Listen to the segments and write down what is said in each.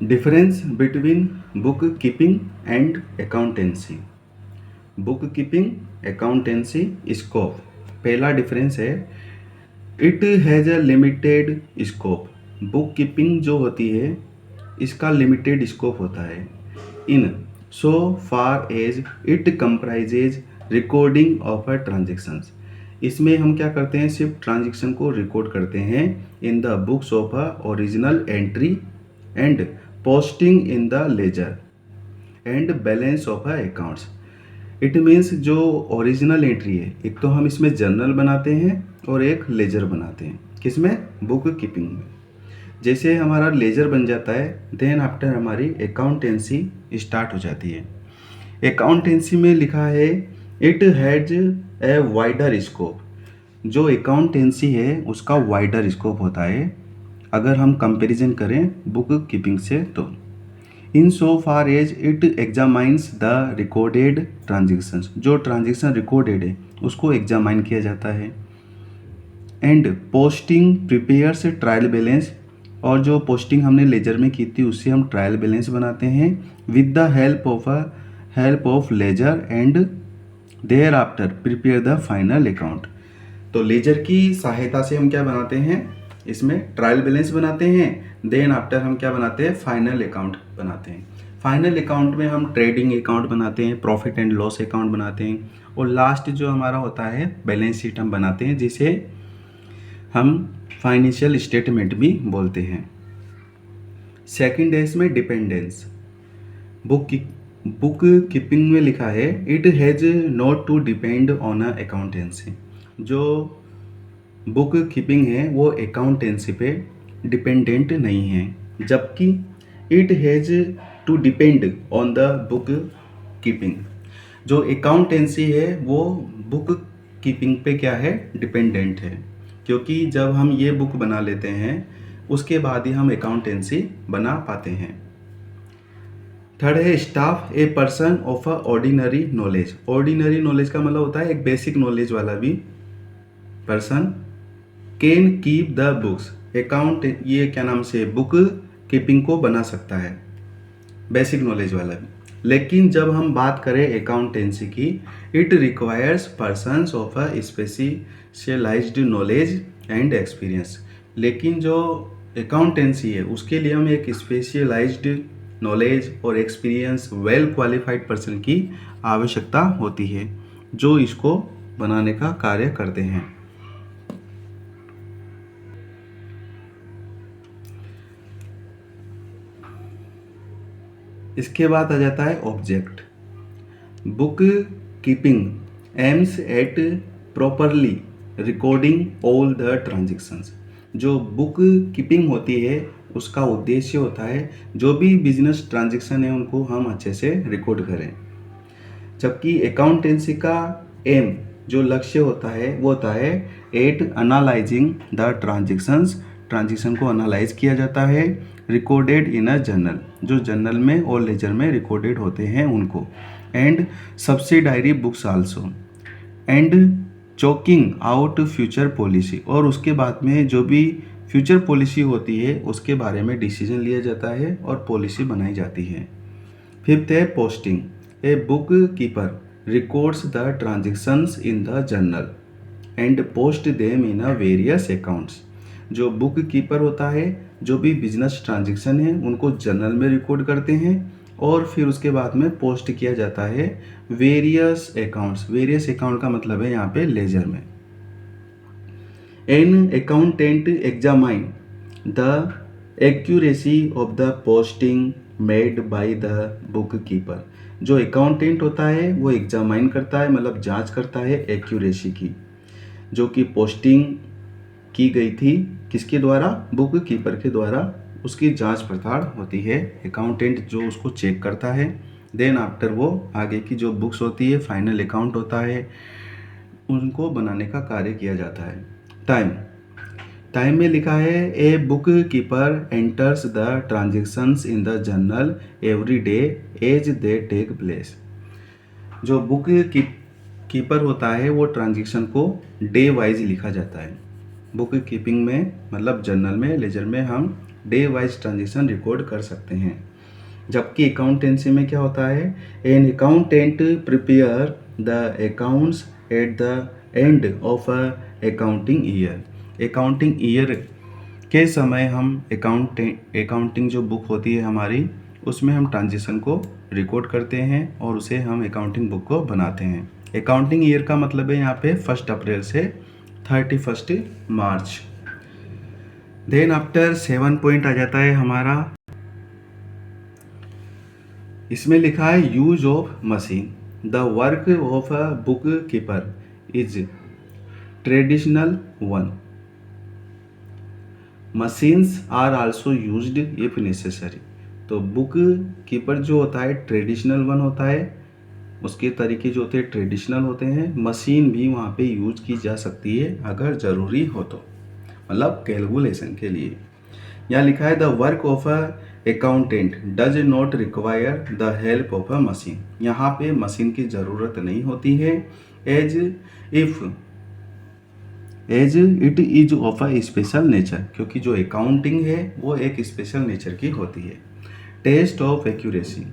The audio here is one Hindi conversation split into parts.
Difference between bookkeeping and accountancy. Bookkeeping, accountancy, scope. पहला डिफरेंस है, it has a limited scope. Book keeping जो होती है इसका लिमिटेड स्कोप होता है। In so far as it comprises recording of a transactions. इसमें हम क्या करते हैं, सिर्फ ट्रांजेक्शन को रिकॉर्ड करते हैं in the books of a original entry and posting in the ledger and balance of a accounts. It means जो ओरिजिनल एंट्री है, एक तो हम इसमें जर्नल बनाते हैं और एक लेजर बनाते हैं। किसमें? बुक कीपिंग में। जैसे हमारा लेजर बन जाता है, देन आफ्टर हमारी अकाउंटेंसी स्टार्ट हो जाती है। अकाउंटेंसी में लिखा है it has a wider scope. जो अकाउंटेंसी है उसका वाइडर स्कोप होता है अगर हम कंपैरिजन करें बुक कीपिंग से। तो in so far as it examines the recorded transactions. जो ट्रांजेक्शन रिकॉर्डेड है उसको एग्जामाइन किया जाता है। And posting prepares trial balance. और जो पोस्टिंग हमने लेजर में की थी उससे हम ट्रायल बैलेंस बनाते हैं with the help of ledger and thereafter prepare the final account. तो लेजर की सहायता से हम क्या बनाते हैं, इसमें ट्रायल बैलेंस बनाते हैं, देन आफ्टर हम क्या बनाते हैं, फाइनल अकाउंट बनाते हैं। फाइनल अकाउंट में हम ट्रेडिंग अकाउंट बनाते हैं, प्रॉफिट एंड लॉस अकाउंट बनाते हैं, और लास्ट जो हमारा होता है बैलेंस शीट हम बनाते हैं, जिसे हम फाइनेंशियल स्टेटमेंट भी बोलते हैं। सेकंड है इसमें डिपेंडेंस। बुक कीपिंग में लिखा है it has not to depend on a accountancy. जो बुक कीपिंग है वो अकाउंटेंसी पे डिपेंडेंट नहीं है, जबकि it has to depend on the book keeping. जो अकाउंटेंसी है वो बुक कीपिंग पे क्या है, डिपेंडेंट है, क्योंकि जब हम ये बुक बना लेते हैं उसके बाद ही हम अकाउंटेंसी बना पाते हैं। थर्ड है staff, a person of a ordinary knowledge. Ordinary knowledge का मतलब होता है एक बेसिक नॉलेज वाला भी person can keep the books. Account ये क्या नाम से बुक कीपिंग को बना सकता है, बेसिक नॉलेज वाला भी। लेकिन जब हम बात करें अकाउंटेंसी की, it requires persons of a specialized knowledge and experience. लेकिन जो अकाउंटेंसी है उसके लिए हमें एक स्पेशलाइज्ड नॉलेज और एक्सपीरियंस, वेल क्वालिफाइड पर्सन की आवश्यकता होती है जो इसको बनाने का कार्य करते हैं। इसके बाद आ जाता है object. Book keeping aims at properly recording all the transactions. जो बुक कीपिंग होती है उसका उद्देश्य होता है जो भी बिजनेस ट्रांजेक्शन है उनको हम अच्छे से रिकॉर्ड करें, जबकि अकाउंटेंसी का एम, जो लक्ष्य होता है वो होता है at analyzing the transactions. Transaction को एनालाइज किया जाता है, रिकॉर्डेड इन अ जर्नल, जो जर्नल में और लेजर में रिकॉर्डेड होते हैं उनको, and subsidiary books also, and chalking out future policy. और उसके बाद में जो भी फ्यूचर पॉलिसी होती है उसके बारे में डिसीजन लिया जाता है और पॉलिसी बनाई जाती है। फिफ्थ है posting. A book keeper records the transactions in the journal and post them in a various accounts. जो बुक कीपर होता है जो भी बिजनेस ट्रांजेक्शन है उनको जर्नल में रिकॉर्ड करते हैं और फिर उसके बाद में पोस्ट किया जाता है वेरियस अकाउंट्स। वेरियस अकाउंट का मतलब है यहाँ पे लेजर में। An accountant examine the accuracy of the posting made by the book keeper. जो अकाउंटेंट होता है वो एग्जामाइन करता है, मतलब जांच करता है एक्यूरेसी की, जो कि पोस्टिंग की गई थी किसके द्वारा, बुक कीपर के द्वारा, उसकी जांच पड़ताल होती है। अकाउंटेंट जो उसको चेक करता है, देन आफ्टर वो आगे की जो बुक्स होती है, फाइनल अकाउंट होता है, उनको बनाने का कार्य किया जाता है। टाइम में लिखा है a book keeper enters the transactions in the journal every day as they take place. जो बुक कीपर होता है वो ट्रांजेक्शन को डे वाइज लिखा जाता है। बुक कीपिंग में मतलब जर्नल में, लेजर में हम डे वाइज ट्रांजेक्शन रिकॉर्ड कर सकते हैं। जबकि अकाउंटेंसी में क्या होता है, an accountant prepare the accounts at the end of a accounting year. Accounting year के समय हम अकाउंटिंग जो बुक होती है हमारी, उसमें हम ट्रांजेक्शन को रिकॉर्ड करते हैं और उसे हम अकाउंटिंग बुक को बनाते हैं। अकाउंटिंग ईयर का मतलब है यहाँ पे 1 अप्रैल से 31 मार्च। देन आफ्टर 7 पॉइंट आ जाता है हमारा, इसमें लिखा है use of machine. The work of a book keeper is traditional one. Machines are also used if necessary. तो बुक कीपर जो होता है ट्रेडिशनल वन होता है, उसके तरीके जो होते हैं ट्रेडिशनल होते हैं। मशीन भी वहाँ पे यूज की जा सकती है अगर ज़रूरी हो तो, मतलब कैलकुलेशन के लिए। यहाँ लिखा है the work of a accountant does not require the help of a machine. यहाँ पे मशीन की ज़रूरत नहीं होती है, as it is of a special nature, क्योंकि जो अकाउंटिंग है वो एक स्पेशल नेचर की होती है। Test of accuracy.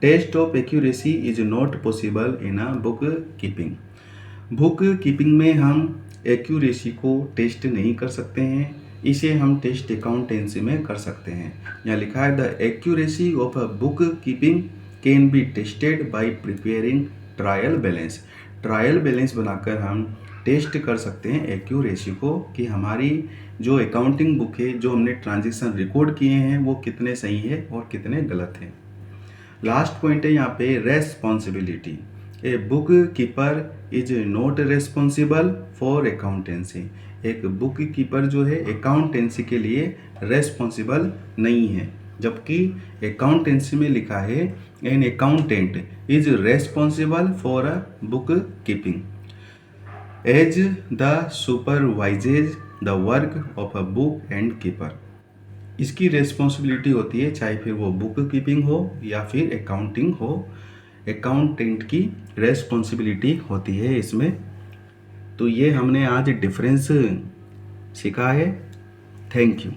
Test of accuracy is not possible in a book keeping. Book keeping में हम एक्यूरेसी को टेस्ट नहीं कर सकते हैं, इसे हम टेस्ट अकाउंटेंसी में कर सकते हैं। यहाँ लिखा है the accuracy of a book keeping can be tested by preparing trial balance. Trial balance बनाकर हम टेस्ट कर सकते हैं एक्यूरेसी को कि हमारी जो अकाउंटिंग बुक है, जो हमने ट्रांजेक्शन रिकॉर्ड किए हैं, वो कितने सही है और कितने गलत हैं। लास्ट पॉइंट है यहाँ पे responsibility. A book keeper is not responsible for accountancy. एक बुक कीपर जो है अकाउंटेंसी के लिए रेस्पॉन्सिबल नहीं है, जबकि अकाउंटेंसी में लिखा है an accountant is responsible for a book keeping as the supervises the work of a book and keeper. इसकी रेस्पॉन्सिबिलिटी होती है, चाहे फिर वो बुक कीपिंग हो या फिर अकाउंटिंग हो, अकाउंटेंट की रेस्पॉन्सिबिलिटी होती है इसमें। तो ये हमने आज डिफरेंस सीखा है। Thank you.